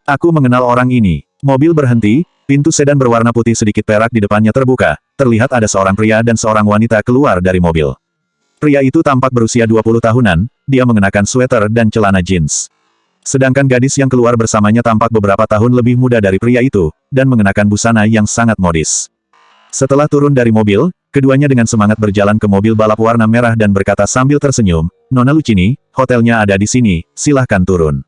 Aku mengenal orang ini. Mobil berhenti, pintu sedan berwarna putih sedikit perak di depannya terbuka, terlihat ada seorang pria dan seorang wanita keluar dari mobil. Pria itu tampak berusia 20 tahunan, dia mengenakan sweater dan celana jeans. Sedangkan gadis yang keluar bersamanya tampak beberapa tahun lebih muda dari pria itu, dan mengenakan busana yang sangat modis. Setelah turun dari mobil, keduanya dengan semangat berjalan ke mobil balap warna merah dan berkata sambil tersenyum, "Nona Lucini, hotelnya ada di sini, silahkan turun."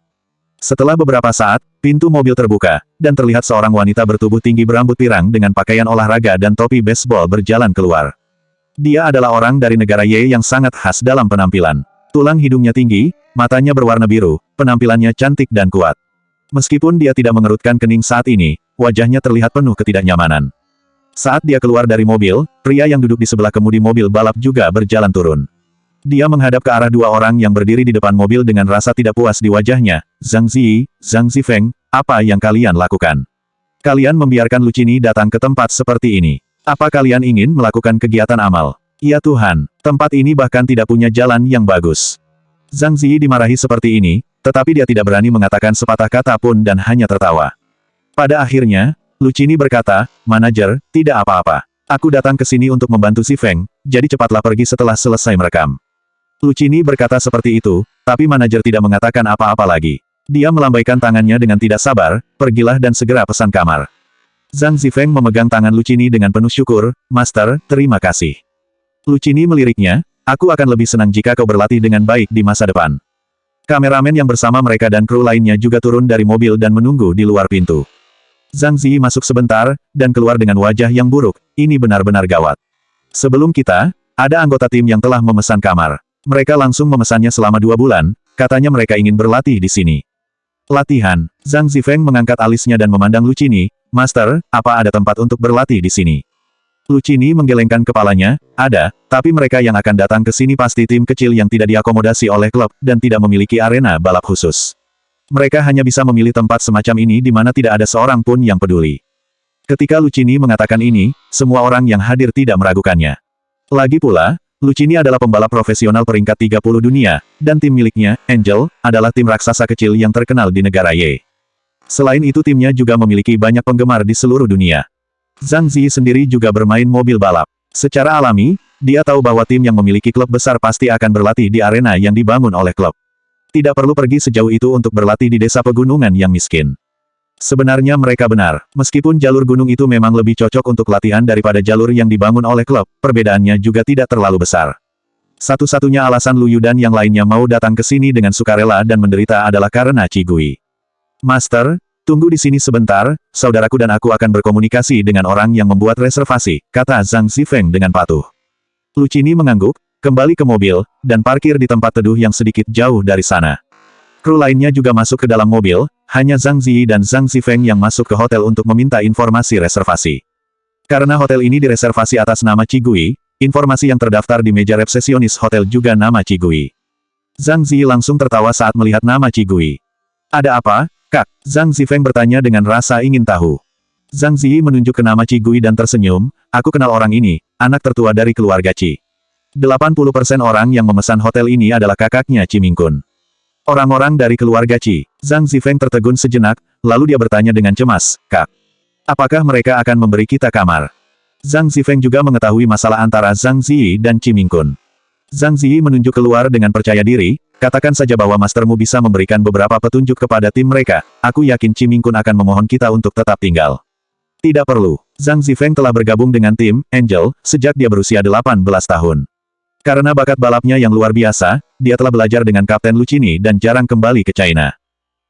Setelah beberapa saat, pintu mobil terbuka, dan terlihat seorang wanita bertubuh tinggi berambut pirang dengan pakaian olahraga dan topi baseball berjalan keluar. Dia adalah orang dari negara Ye yang sangat khas dalam penampilan. Tulang hidungnya tinggi, matanya berwarna biru, penampilannya cantik dan kuat. Meskipun dia tidak mengerutkan kening saat ini, wajahnya terlihat penuh ketidaknyamanan. Saat dia keluar dari mobil, pria yang duduk di sebelah kemudi mobil balap juga berjalan turun. Dia menghadap ke arah dua orang yang berdiri di depan mobil dengan rasa tidak puas di wajahnya. "Zhang Ziyi, Zhang Zifeng, apa yang kalian lakukan? Kalian membiarkan Lucini datang ke tempat seperti ini. Apa kalian ingin melakukan kegiatan amal? Ya Tuhan, tempat ini bahkan tidak punya jalan yang bagus." Zhang Ziyi dimarahi seperti ini, tetapi dia tidak berani mengatakan sepatah kata pun dan hanya tertawa. Pada akhirnya, Lucini berkata, "Manajer, tidak apa-apa. Aku datang ke sini untuk membantu si Feng, jadi cepatlah pergi setelah selesai merekam." Lucini berkata seperti itu, tapi manajer tidak mengatakan apa-apa lagi. Dia melambaikan tangannya dengan tidak sabar, "Pergilah dan segera pesan kamar." Zhang Zifeng memegang tangan Lucini dengan penuh syukur, "Master, terima kasih." Lucini meliriknya, "Aku akan lebih senang jika kau berlatih dengan baik di masa depan." Kameramen yang bersama mereka dan kru lainnya juga turun dari mobil dan menunggu di luar pintu. Zhang Ziyi masuk sebentar, dan keluar dengan wajah yang buruk. Ini benar-benar gawat. "Sebelum kita, ada anggota tim yang telah memesan kamar. Mereka langsung memesannya selama 2 bulan, katanya mereka ingin berlatih di sini." "Latihan?" Zhang Zifeng mengangkat alisnya dan memandang Lucini, "Master, apa ada tempat untuk berlatih di sini?" Lucini menggelengkan kepalanya, "Ada, tapi mereka yang akan datang ke sini pasti tim kecil yang tidak diakomodasi oleh klub, dan tidak memiliki arena balap khusus. Mereka hanya bisa memilih tempat semacam ini di mana tidak ada seorang pun yang peduli." Ketika Lucini mengatakan ini, semua orang yang hadir tidak meragukannya. Lagi pula, Lucini adalah pembalap profesional peringkat 30 dunia, dan tim miliknya, Angel, adalah tim raksasa kecil yang terkenal di negara Ye. Selain itu timnya juga memiliki banyak penggemar di seluruh dunia. Zhang Ziyi sendiri juga bermain mobil balap. Secara alami, dia tahu bahwa tim yang memiliki klub besar pasti akan berlatih di arena yang dibangun oleh klub. Tidak perlu pergi sejauh itu untuk berlatih di desa pegunungan yang miskin. Sebenarnya mereka benar, meskipun jalur gunung itu memang lebih cocok untuk latihan daripada jalur yang dibangun oleh klub, perbedaannya juga tidak terlalu besar. Satu-satunya alasan Lu Yu dan yang lainnya mau datang ke sini dengan sukarela dan menderita adalah karena Qi Gui. "Master, tunggu di sini sebentar, saudaraku dan aku akan berkomunikasi dengan orang yang membuat reservasi," kata Zhang Zifeng dengan patuh. Lucini mengangguk, kembali ke mobil, dan parkir di tempat teduh yang sedikit jauh dari sana. Kru lainnya juga masuk ke dalam mobil, hanya Zhang Ziyi dan Zhang Zifeng yang masuk ke hotel untuk meminta informasi reservasi. Karena hotel ini direservasi atas nama Qi Gui, informasi yang terdaftar di meja resepsionis hotel juga nama Qi Gui. Zhang Ziyi langsung tertawa saat melihat nama Qi Gui. "Ada apa, Kak?" Zhang Zifeng bertanya dengan rasa ingin tahu. Zhang Ziyi menunjuk ke nama Qi Gui dan tersenyum, "Aku kenal orang ini, anak tertua dari keluarga Qi. 80% orang yang memesan hotel ini adalah kakaknya Qi Mingkun." "Orang-orang dari keluarga Qi." Zhang Zifeng tertegun sejenak, lalu dia bertanya dengan cemas, "Kak, apakah mereka akan memberi kita kamar?" Zhang Zifeng juga mengetahui masalah antara Zhang Ziyi dan Qi Mingkun. Zhang Ziyi menunjuk keluar dengan percaya diri, "Katakan saja bahwa mastermu bisa memberikan beberapa petunjuk kepada tim mereka, aku yakin Qi Mingkun akan memohon kita untuk tetap tinggal." "Tidak perlu." Zhang Zifeng telah bergabung dengan tim Angel sejak dia berusia 18 tahun. Karena bakat balapnya yang luar biasa, dia telah belajar dengan Kapten Lucini dan jarang kembali ke China.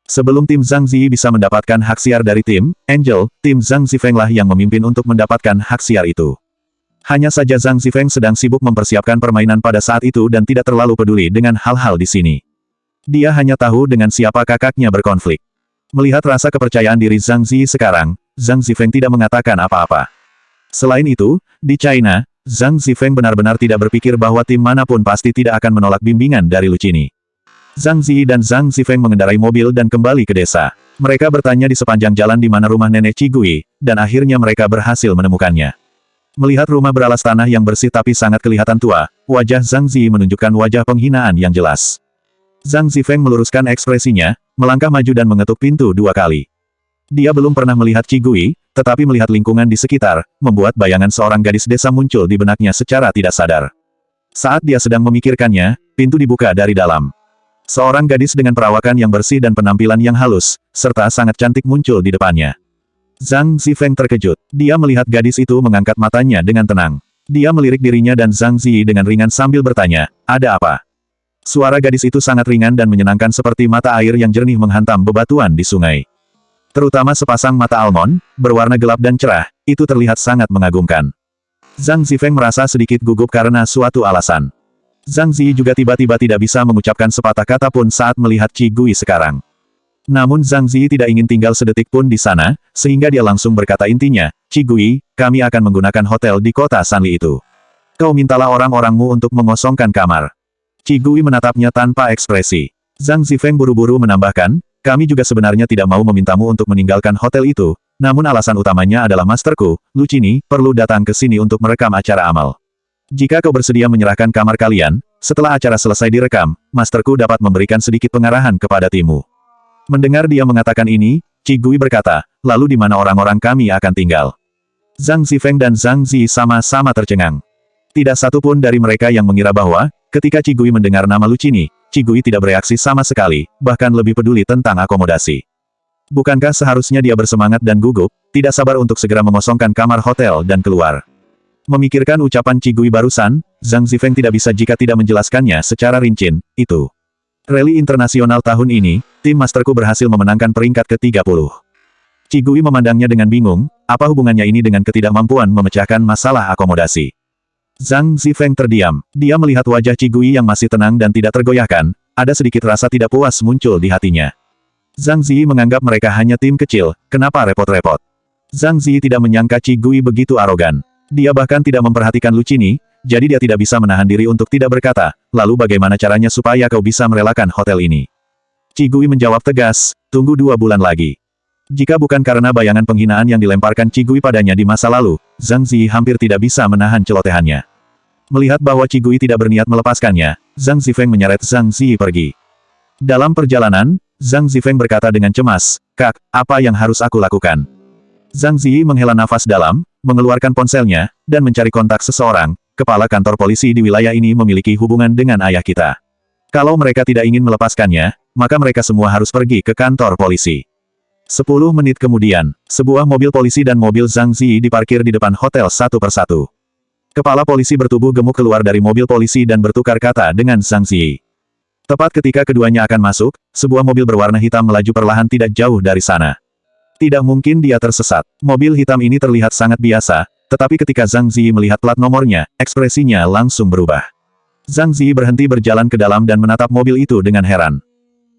Sebelum tim Zhang Ziyi bisa mendapatkan hak siar dari tim Angel, tim Zhang Zifeng lah yang memimpin untuk mendapatkan hak siar itu. Hanya saja Zhang Zifeng sedang sibuk mempersiapkan permainan pada saat itu dan tidak terlalu peduli dengan hal-hal di sini. Dia hanya tahu dengan siapa kakaknya berkonflik. Melihat rasa kepercayaan diri Zhang Ziyi sekarang, Zhang Zifeng tidak mengatakan apa-apa. Selain itu, di China, Zhang Zifeng benar-benar tidak berpikir bahwa tim manapun pasti tidak akan menolak bimbingan dari Lucini. Zhang Ziyi dan Zhang Zifeng mengendarai mobil dan kembali ke desa. Mereka bertanya di sepanjang jalan di mana rumah nenek Qi Gui, dan akhirnya mereka berhasil menemukannya. Melihat rumah beralas tanah yang bersih tapi sangat kelihatan tua, wajah Zhang Ziyi menunjukkan wajah penghinaan yang jelas. Zhang Zifeng meluruskan ekspresinya, melangkah maju dan mengetuk pintu 2 kali. Dia belum pernah melihat Qigui, tetapi melihat lingkungan di sekitar, membuat bayangan seorang gadis desa muncul di benaknya secara tidak sadar. Saat dia sedang memikirkannya, pintu dibuka dari dalam. Seorang gadis dengan perawakan yang bersih dan penampilan yang halus, serta sangat cantik muncul di depannya. Zhang Zifeng terkejut. Dia melihat gadis itu mengangkat matanya dengan tenang. Dia melirik dirinya dan Zhang Ziyi dengan ringan sambil bertanya, "Ada apa?" Suara gadis itu sangat ringan dan menyenangkan seperti mata air yang jernih menghantam bebatuan di sungai. Terutama sepasang mata almond, berwarna gelap dan cerah, itu terlihat sangat mengagumkan. Zhang Zifeng merasa sedikit gugup karena suatu alasan. Zhang Ziyi juga tiba-tiba tidak bisa mengucapkan sepatah kata pun saat melihat Qigui sekarang. Namun Zhang Ziyi tidak ingin tinggal sedetik pun di sana, sehingga dia langsung berkata intinya, "Qigui, kami akan menggunakan hotel di kota Sanli itu. Kau mintalah orang-orangmu untuk mengosongkan kamar." Qigui menatapnya tanpa ekspresi. Zhang Zifeng buru-buru menambahkan, "Kami juga sebenarnya tidak mau memintamu untuk meninggalkan hotel itu, namun alasan utamanya adalah masterku, Lu Qini, perlu datang ke sini untuk merekam acara amal. Jika kau bersedia menyerahkan kamar kalian, setelah acara selesai direkam, masterku dapat memberikan sedikit pengarahan kepada timmu." Mendengar dia mengatakan ini, Qigui berkata, "Lalu di mana orang-orang kami akan tinggal?" Zhang Zifeng dan Zhang Ziyi sama-sama tercengang. Tidak satu pun dari mereka yang mengira bahwa, ketika Qigui mendengar nama Lu Qini, Qigui tidak bereaksi sama sekali, bahkan lebih peduli tentang akomodasi. Bukankah seharusnya dia bersemangat dan gugup, tidak sabar untuk segera mengosongkan kamar hotel dan keluar? Memikirkan ucapan Qigui barusan, Zhang Zifeng tidak bisa jika tidak menjelaskannya secara rinci, itu. Rally internasional tahun ini, tim masterku berhasil memenangkan peringkat ke-30. Qigui memandangnya dengan bingung, apa hubungannya ini dengan ketidakmampuan memecahkan masalah akomodasi? Zhang Zifeng terdiam. Dia melihat wajah Qigui yang masih tenang dan tidak tergoyahkan, ada sedikit rasa tidak puas muncul di hatinya. Zhang Ziyi menganggap mereka hanya tim kecil, kenapa repot-repot? Zhang Ziyi tidak menyangka Qigui begitu arogan. Dia bahkan tidak memperhatikan Lu Qini, jadi dia tidak bisa menahan diri untuk tidak berkata, "Lalu bagaimana caranya supaya kau bisa merelakan hotel ini?" Qigui menjawab tegas, "Tunggu 2 bulan lagi." Jika bukan karena bayangan penghinaan yang dilemparkan Qigui padanya di masa lalu, Zhang Ziyi hampir tidak bisa menahan celotehannya. Melihat bahwa Qigui tidak berniat melepaskannya, Zhang Zifeng menyeret Zhang Ziyi pergi. Dalam perjalanan, Zhang Zifeng berkata dengan cemas, "Kak, apa yang harus aku lakukan?" Zhang Ziyi menghela nafas dalam, mengeluarkan ponselnya, dan mencari kontak seseorang. Kepala kantor polisi di wilayah ini memiliki hubungan dengan ayah kita. Kalau mereka tidak ingin melepaskannya, maka mereka semua harus pergi ke kantor polisi. 10 menit kemudian, sebuah mobil polisi dan mobil Zhang Ziyi diparkir di depan hotel satu persatu. Kepala polisi bertubuh gemuk keluar dari mobil polisi dan bertukar kata dengan Zhang Ziyi. Tepat ketika keduanya akan masuk, sebuah mobil berwarna hitam melaju perlahan tidak jauh dari sana. Tidak mungkin dia tersesat. Mobil hitam ini terlihat sangat biasa, tetapi ketika Zhang Ziyi melihat plat nomornya, ekspresinya langsung berubah. Zhang Ziyi berhenti berjalan ke dalam dan menatap mobil itu dengan heran.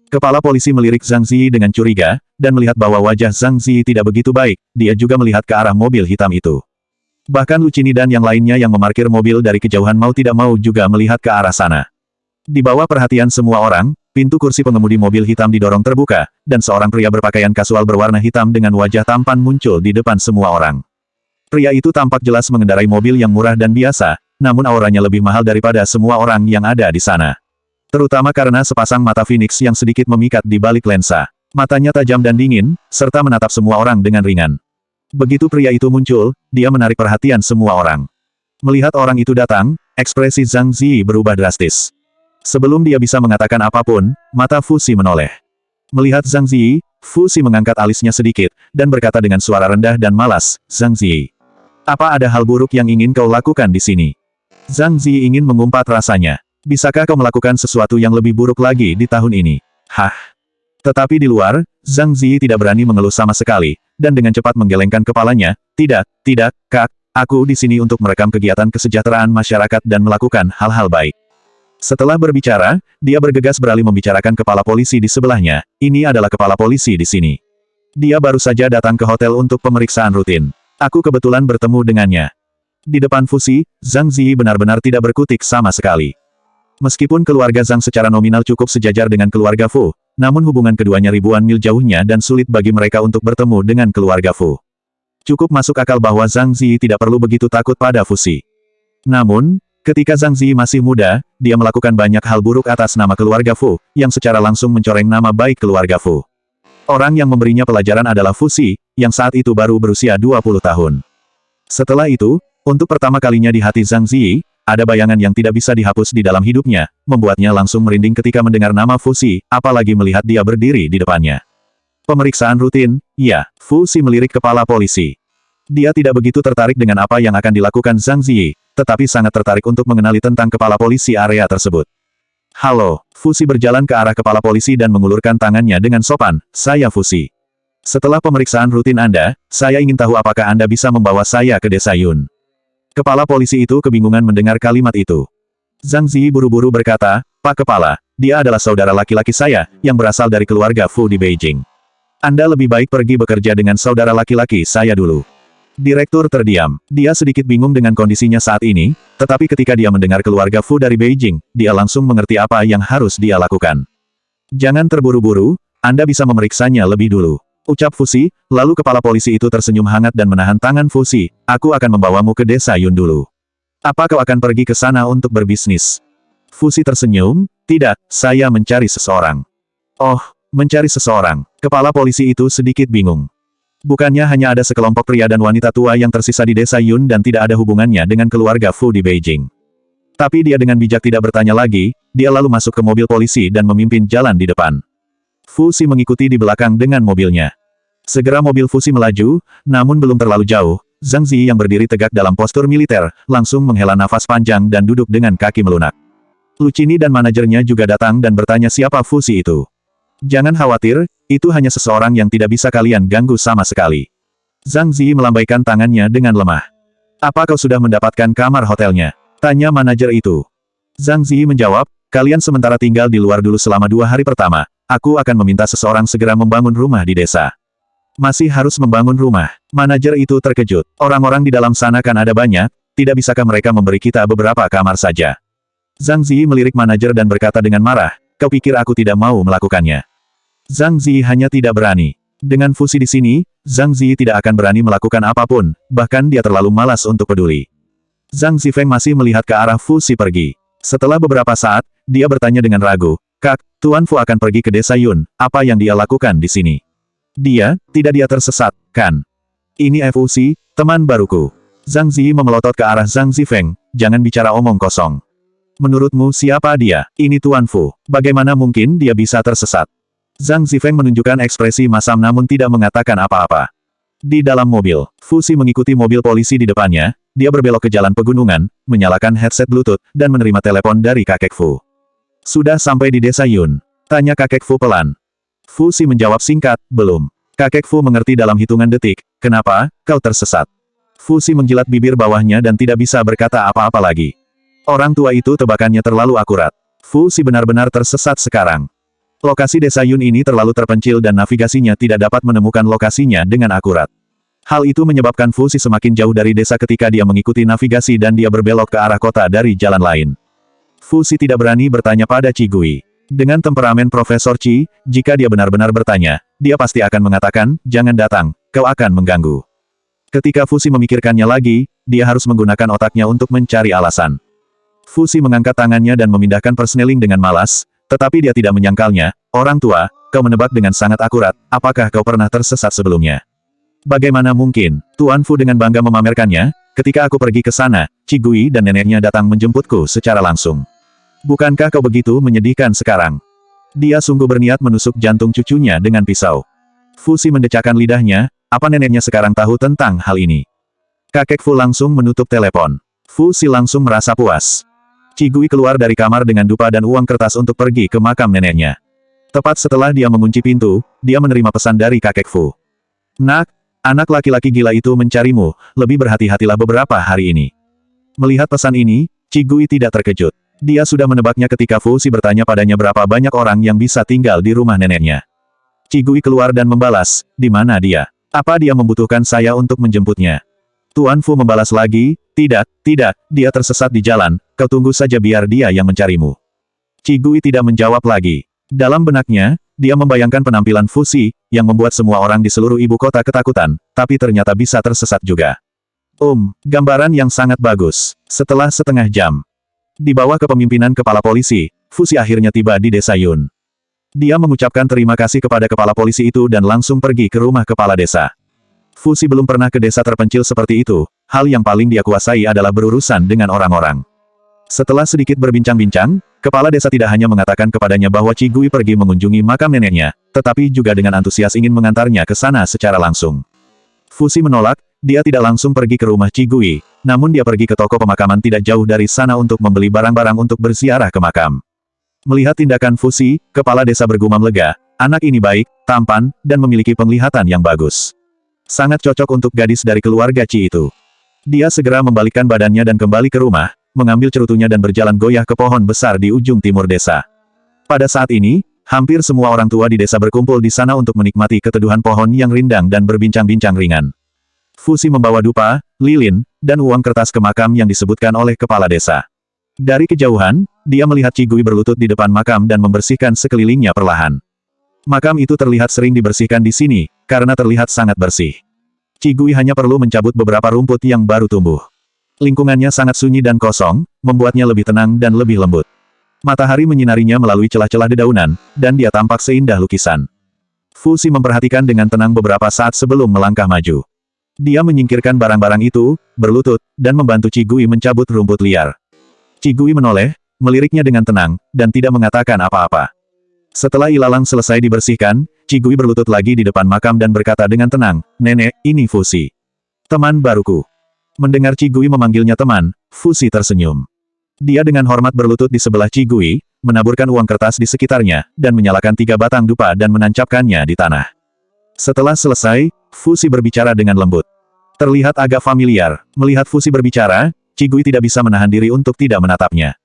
Kepala polisi melirik Zhang Ziyi dengan curiga, dan melihat bahwa wajah Zhang Ziyi tidak begitu baik, dia juga melihat ke arah mobil hitam itu. Bahkan Lu Qini dan yang lainnya yang memarkir mobil dari kejauhan mau tidak mau juga melihat ke arah sana. Di bawah perhatian semua orang, pintu kursi pengemudi mobil hitam didorong terbuka, dan seorang pria berpakaian kasual berwarna hitam dengan wajah tampan muncul di depan semua orang. Pria itu tampak jelas mengendarai mobil yang murah dan biasa, namun auranya lebih mahal daripada semua orang yang ada di sana. Terutama karena sepasang mata Phoenix yang sedikit memikat di balik lensa. Matanya tajam dan dingin, serta menatap semua orang dengan ringan. Begitu pria itu muncul, dia menarik perhatian semua orang. Melihat orang itu datang, ekspresi Zhang Ziyi berubah drastis. Sebelum dia bisa mengatakan apapun, mata Fu Xi menoleh. Melihat Zhang Ziyi, Fu Xi mengangkat alisnya sedikit, dan berkata dengan suara rendah dan malas, "Zhang Ziyi, apa ada hal buruk yang ingin kau lakukan di sini?" Zhang Ziyi ingin mengumpat rasanya. "Bisakah kau melakukan sesuatu yang lebih buruk lagi di tahun ini?" Hah? Tetapi di luar, Zhang Ziyi tidak berani mengeluh sama sekali, dan dengan cepat menggelengkan kepalanya, "Tidak, tidak, Kak, aku di sini untuk merekam kegiatan kesejahteraan masyarakat dan melakukan hal-hal baik." Setelah berbicara, dia bergegas beralih membicarakan kepala polisi di sebelahnya. "Ini adalah kepala polisi di sini. Dia baru saja datang ke hotel untuk pemeriksaan rutin. Aku kebetulan bertemu dengannya." Di depan Fu Xi, Zhang Ziyi benar-benar tidak berkutik sama sekali. Meskipun keluarga Zhang secara nominal cukup sejajar dengan keluarga Fu, namun hubungan keduanya ribuan mil jauhnya dan sulit bagi mereka untuk bertemu dengan keluarga Fu. Cukup masuk akal bahwa Zhang Ziyi tidak perlu begitu takut pada Fu Xi. Namun, ketika Zhang Ziyi masih muda, dia melakukan banyak hal buruk atas nama keluarga Fu, yang secara langsung mencoreng nama baik keluarga Fu. Orang yang memberinya pelajaran adalah Fuxi, yang saat itu baru berusia 20 tahun. Setelah itu, untuk pertama kalinya di hati Zhang Ziyi, ada bayangan yang tidak bisa dihapus di dalam hidupnya, membuatnya langsung merinding ketika mendengar nama Fuxi, apalagi melihat dia berdiri di depannya. Pemeriksaan rutin, ya, Fuxi melirik kepala polisi. Dia tidak begitu tertarik dengan apa yang akan dilakukan Zhang Ziyi, tetapi sangat tertarik untuk mengenali tentang kepala polisi area tersebut. Halo, Fuxi berjalan ke arah kepala polisi dan mengulurkan tangannya dengan sopan, saya Fuxi. Setelah pemeriksaan rutin Anda, saya ingin tahu apakah Anda bisa membawa saya ke desa Yun. Kepala polisi itu kebingungan mendengar kalimat itu. Zhang Ziyi buru-buru berkata, Pak Kepala, dia adalah saudara laki-laki saya, yang berasal dari keluarga Fu di Beijing. Anda lebih baik pergi bekerja dengan saudara laki-laki saya dulu. Direktur terdiam. Dia sedikit bingung dengan kondisinya saat ini, tetapi ketika dia mendengar keluarga Fu dari Beijing, dia langsung mengerti apa yang harus dia lakukan. Jangan terburu-buru, Anda bisa memeriksanya lebih dulu. Ucap Fuxi, lalu kepala polisi itu tersenyum hangat dan menahan tangan Fuxi, aku akan membawamu ke desa Yun dulu. Apa kau akan pergi ke sana untuk berbisnis? Fuxi tersenyum, tidak, saya mencari seseorang. Oh, mencari seseorang. Kepala polisi itu sedikit bingung. Bukannya hanya ada sekelompok pria dan wanita tua yang tersisa di desa Yun dan tidak ada hubungannya dengan keluarga Fu di Beijing. Tapi dia dengan bijak tidak bertanya lagi, dia lalu masuk ke mobil polisi dan memimpin jalan di depan. Fuxi mengikuti di belakang dengan mobilnya. Segera mobil Fuxi melaju, namun belum terlalu jauh, Zhang Ziyi yang berdiri tegak dalam postur militer, langsung menghela nafas panjang dan duduk dengan kaki melunak. Lucini dan manajernya juga datang dan bertanya siapa Fuxi itu. Jangan khawatir, itu hanya seseorang yang tidak bisa kalian ganggu sama sekali. Zhang Ziyi melambaikan tangannya dengan lemah. Apa kau sudah mendapatkan kamar hotelnya? Tanya manajer itu. Zhang Ziyi menjawab, kalian sementara tinggal di luar dulu selama 2 hari pertama, aku akan meminta seseorang segera membangun rumah di desa. Masih harus membangun rumah. Manajer itu terkejut. Orang-orang di dalam sana kan ada banyak, tidak bisakah mereka memberi kita beberapa kamar saja? Zhang Ziyi melirik manajer dan berkata dengan marah, kau pikir aku tidak mau melakukannya? Zhang Ziyi hanya tidak berani. Dengan Fuxi di sini, Zhang Ziyi tidak akan berani melakukan apapun, bahkan dia terlalu malas untuk peduli. Zhang Zifeng masih melihat ke arah Fuxi pergi. Setelah beberapa saat, dia bertanya dengan ragu, Kak, Tuan Fu akan pergi ke desa Yun, apa yang dia lakukan di sini? Tidak dia tersesat, kan? Ini Fuxi, teman baruku. Zhang Ziyi memelotot ke arah Zhang Zifeng, jangan bicara omong kosong. Menurutmu siapa dia? Ini Tuan Fu. Bagaimana mungkin dia bisa tersesat? Zhang Zifeng menunjukkan ekspresi masam namun tidak mengatakan apa-apa. Di dalam mobil, Fuxi mengikuti mobil polisi di depannya, dia berbelok ke jalan pegunungan, menyalakan headset Bluetooth, dan menerima telepon dari kakek Fu. Sudah sampai di desa Yun? Tanya kakek Fu pelan. Fuxi menjawab singkat, belum. Kakek Fu mengerti dalam hitungan detik, kenapa, kau tersesat? Fuxi menjilat bibir bawahnya dan tidak bisa berkata apa-apa lagi. Orang tua itu tebakannya terlalu akurat. Fuxi benar-benar tersesat sekarang. Lokasi desa Yun ini terlalu terpencil dan navigasinya tidak dapat menemukan lokasinya dengan akurat. Hal itu menyebabkan Fuxi semakin jauh dari desa ketika dia mengikuti navigasi dan dia berbelok ke arah kota dari jalan lain. Fuxi tidak berani bertanya pada Qi Gui. Dengan temperamen Profesor Qi, jika dia benar-benar bertanya, dia pasti akan mengatakan, jangan datang, kau akan mengganggu. Ketika Fuxi memikirkannya lagi, dia harus menggunakan otaknya untuk mencari alasan. Fuxi mengangkat tangannya dan memindahkan persneling dengan malas, tetapi dia tidak menyangkalnya, orang tua, kau menebak dengan sangat akurat, apakah kau pernah tersesat sebelumnya? Bagaimana mungkin, Tuan Fu dengan bangga memamerkannya, ketika aku pergi ke sana, Qi Gui dan neneknya datang menjemputku secara langsung. Bukankah kau begitu menyedihkan sekarang? Dia sungguh berniat menusuk jantung cucunya dengan pisau. Fuxi mendecakkan lidahnya, apa neneknya sekarang tahu tentang hal ini? Kakek Fu langsung menutup telepon. Fuxi langsung merasa puas. Qi Gui keluar dari kamar dengan dupa dan uang kertas untuk pergi ke makam neneknya. Tepat setelah dia mengunci pintu, dia menerima pesan dari kakek Fu. Nak, anak laki-laki gila itu mencarimu, lebih berhati-hatilah beberapa hari ini. Melihat pesan ini, Qi Gui tidak terkejut. Dia sudah menebaknya ketika Fuxi bertanya padanya berapa banyak orang yang bisa tinggal di rumah neneknya. Qi Gui keluar dan membalas, di mana dia? Apa dia membutuhkan saya untuk menjemputnya? Tuan Fu membalas lagi, tidak, dia tersesat di jalan, kau tunggu saja biar dia yang mencarimu. Qi Gui tidak menjawab lagi. Dalam benaknya, dia membayangkan penampilan Fuxi, yang membuat semua orang di seluruh ibu kota ketakutan, tapi ternyata bisa tersesat juga. Gambaran yang sangat bagus. Setelah setengah jam, di bawah kepemimpinan kepala polisi, Fuxi akhirnya tiba di desa Yun. Dia mengucapkan terima kasih kepada kepala polisi itu dan langsung pergi ke rumah kepala desa. Fusi belum pernah ke desa terpencil seperti itu, hal yang paling dia kuasai adalah berurusan dengan orang-orang. Setelah sedikit berbincang-bincang, kepala desa tidak hanya mengatakan kepadanya bahwa Cigui pergi mengunjungi makam neneknya, tetapi juga dengan antusias ingin mengantarnya ke sana secara langsung. Fusi menolak, dia tidak langsung pergi ke rumah Cigui, namun dia pergi ke toko pemakaman tidak jauh dari sana untuk membeli barang-barang untuk berziarah ke makam. Melihat tindakan Fusi, kepala desa bergumam lega, anak ini baik, tampan, dan memiliki penglihatan yang bagus. Sangat cocok untuk gadis dari keluarga Ci itu. Dia segera membalikkan badannya dan kembali ke rumah, mengambil cerutunya dan berjalan goyah ke pohon besar di ujung timur desa. Pada saat ini, hampir semua orang tua di desa berkumpul di sana untuk menikmati keteduhan pohon yang rindang dan berbincang-bincang ringan. Fusi membawa dupa, lilin, dan uang kertas ke makam yang disebutkan oleh kepala desa. Dari kejauhan, dia melihat Cigui berlutut di depan makam dan membersihkan sekelilingnya perlahan. Makam itu terlihat sering dibersihkan di sini, karena terlihat sangat bersih. Cigui hanya perlu mencabut beberapa rumput yang baru tumbuh. Lingkungannya sangat sunyi dan kosong, membuatnya lebih tenang dan lebih lembut. Matahari menyinarinya melalui celah-celah dedaunan, dan dia tampak seindah lukisan. Fusi memperhatikan dengan tenang beberapa saat sebelum melangkah maju. Dia menyingkirkan barang-barang itu, berlutut, dan membantu Cigui mencabut rumput liar. Cigui menoleh, meliriknya dengan tenang, dan tidak mengatakan apa-apa. Setelah ilalang selesai dibersihkan, Cigui berlutut lagi di depan makam dan berkata dengan tenang, "Nenek, ini Fusi. Teman baruku." Mendengar Cigui memanggilnya teman, Fusi tersenyum. Dia dengan hormat berlutut di sebelah Cigui, menaburkan uang kertas di sekitarnya, dan menyalakan 3 batang dupa dan menancapkannya di tanah. Setelah selesai, Fusi berbicara dengan lembut. Terlihat agak familiar. Melihat Fusi berbicara, Cigui tidak bisa menahan diri untuk tidak menatapnya.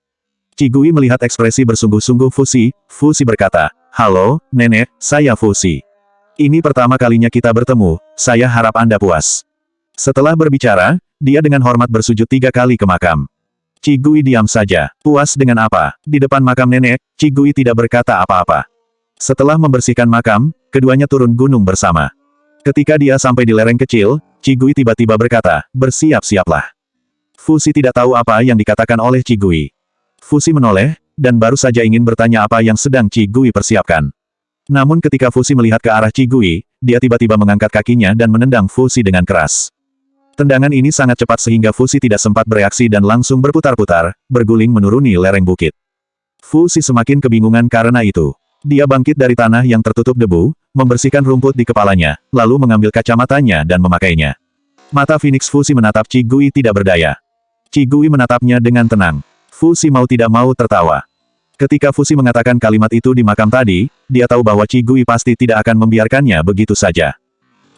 Cigui melihat ekspresi bersungguh-sungguh Fusi, Fusi berkata, "Halo, Nenek, saya Fusi. Ini pertama kalinya kita bertemu, saya harap Anda puas." Setelah berbicara, dia dengan hormat bersujud 3 kali ke makam. Cigui diam saja. Puas dengan apa? Di depan makam nenek, Cigui tidak berkata apa-apa. Setelah membersihkan makam, keduanya turun gunung bersama. Ketika dia sampai di lereng kecil, Cigui tiba-tiba berkata, "Bersiap-siaplah." Fusi tidak tahu apa yang dikatakan oleh Cigui. Fusi menoleh, dan baru saja ingin bertanya apa yang sedang Cigui persiapkan. Namun ketika Fusi melihat ke arah Cigui, dia tiba-tiba mengangkat kakinya dan menendang Fusi dengan keras. Tendangan ini sangat cepat sehingga Fusi tidak sempat bereaksi dan langsung berputar-putar, berguling menuruni lereng bukit. Fusi semakin kebingungan karena itu. Dia bangkit dari tanah yang tertutup debu, membersihkan rumput di kepalanya, lalu mengambil kacamatanya dan memakainya. Mata Phoenix Fusi menatap Cigui tidak berdaya. Cigui menatapnya dengan tenang. Fusi mau tidak mau tertawa. Ketika Fusi mengatakan kalimat itu di makam tadi, dia tahu bahwa Cigui pasti tidak akan membiarkannya begitu saja.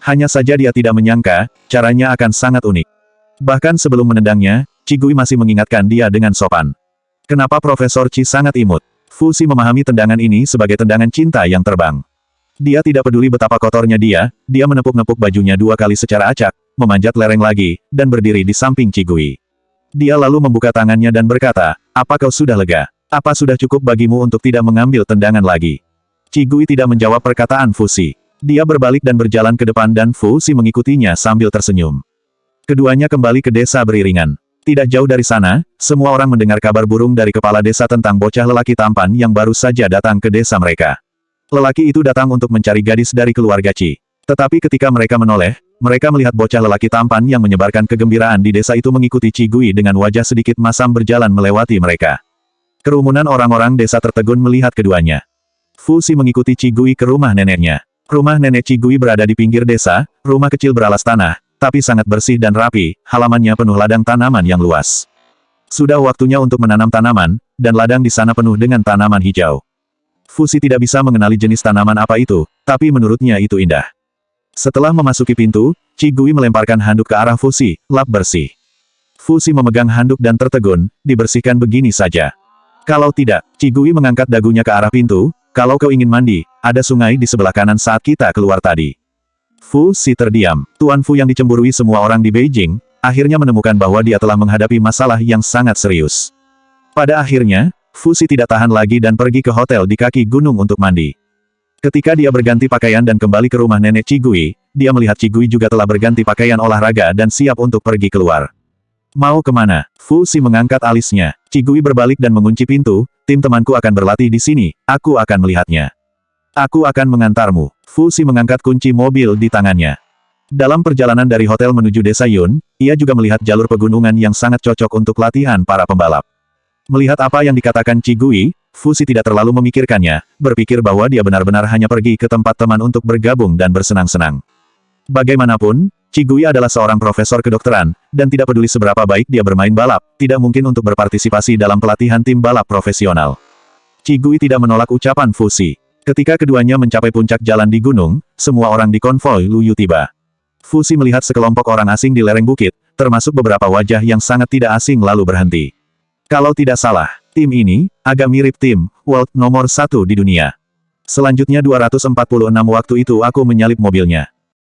Hanya saja dia tidak menyangka, caranya akan sangat unik. Bahkan sebelum menendangnya, Cigui masih mengingatkan dia dengan sopan. Kenapa Profesor Ci sangat imut? Fusi memahami tendangan ini sebagai tendangan cinta yang terbang. Dia tidak peduli betapa kotornya dia menepuk-nepuk bajunya 2 kali secara acak, memanjat lereng lagi, dan berdiri di samping Cigui. Dia lalu membuka tangannya dan berkata, "Apa kau sudah lega? Apa sudah cukup bagimu untuk tidak mengambil tendangan lagi?" Cigui tidak menjawab perkataan Fusi. Dia berbalik dan berjalan ke depan dan Fusi mengikutinya sambil tersenyum. Keduanya kembali ke desa beriringan. Tidak jauh dari sana, semua orang mendengar kabar burung dari kepala desa tentang bocah lelaki tampan yang baru saja datang ke desa mereka. Lelaki itu datang untuk mencari gadis dari keluarga Ci. Tetapi ketika mereka menoleh, mereka melihat bocah lelaki tampan yang menyebarkan kegembiraan di desa itu mengikuti Cigui dengan wajah sedikit masam berjalan melewati mereka. Kerumunan orang-orang desa tertegun melihat keduanya. Fusi mengikuti Cigui ke rumah neneknya. Rumah nenek Cigui berada di pinggir desa, rumah kecil beralas tanah, tapi sangat bersih dan rapi, halamannya penuh ladang tanaman yang luas. Sudah waktunya untuk menanam tanaman, dan ladang di sana penuh dengan tanaman hijau. Fusi tidak bisa mengenali jenis tanaman apa itu, tapi menurutnya itu indah. Setelah memasuki pintu, Cigui melemparkan handuk ke arah Fusi, "Lap bersih." Fusi memegang handuk dan tertegun, "Dibersihkan begini saja." "Kalau tidak," Cigui mengangkat dagunya ke arah pintu, "kalau kau ingin mandi, ada sungai di sebelah kanan saat kita keluar tadi." Fusi terdiam. Tuan Fu yang dicemburui semua orang di Beijing, akhirnya menemukan bahwa dia telah menghadapi masalah yang sangat serius. Pada akhirnya, Fusi tidak tahan lagi dan pergi ke hotel di kaki gunung untuk mandi. Ketika dia berganti pakaian dan kembali ke rumah nenek Cigui, dia melihat Cigui juga telah berganti pakaian olahraga dan siap untuk pergi keluar. "Mau kemana?" Fusi mengangkat alisnya. Cigui berbalik dan mengunci pintu, "Tim temanku akan berlatih di sini, aku akan melihatnya." Aku akan mengantarmu. Fuzi mengangkat kunci mobil di tangannya. Dalam perjalanan dari hotel menuju desa Yun, ia juga melihat jalur pegunungan yang sangat cocok untuk latihan para pembalap. Melihat apa yang dikatakan Qigui, Fuzi tidak terlalu memikirkannya, berpikir bahwa dia benar-benar hanya pergi ke tempat teman untuk bergabung dan bersenang-senang. Bagaimanapun, Qigui adalah seorang profesor kedokteran, dan tidak peduli seberapa baik dia bermain balap, tidak mungkin untuk berpartisipasi dalam pelatihan tim balap profesional. Qigui tidak menolak ucapan Fuzi. Ketika keduanya mencapai puncak jalan di gunung, semua orang di konvoi Lu Yu tiba. Fuzi melihat sekelompok orang asing di lereng bukit, termasuk beberapa wajah yang sangat tidak asing lalu berhenti. Kalau tidak salah, tim ini agak mirip tim World nomor 1 di dunia. Selanjutnya 246 waktu itu aku menyalip mobilnya.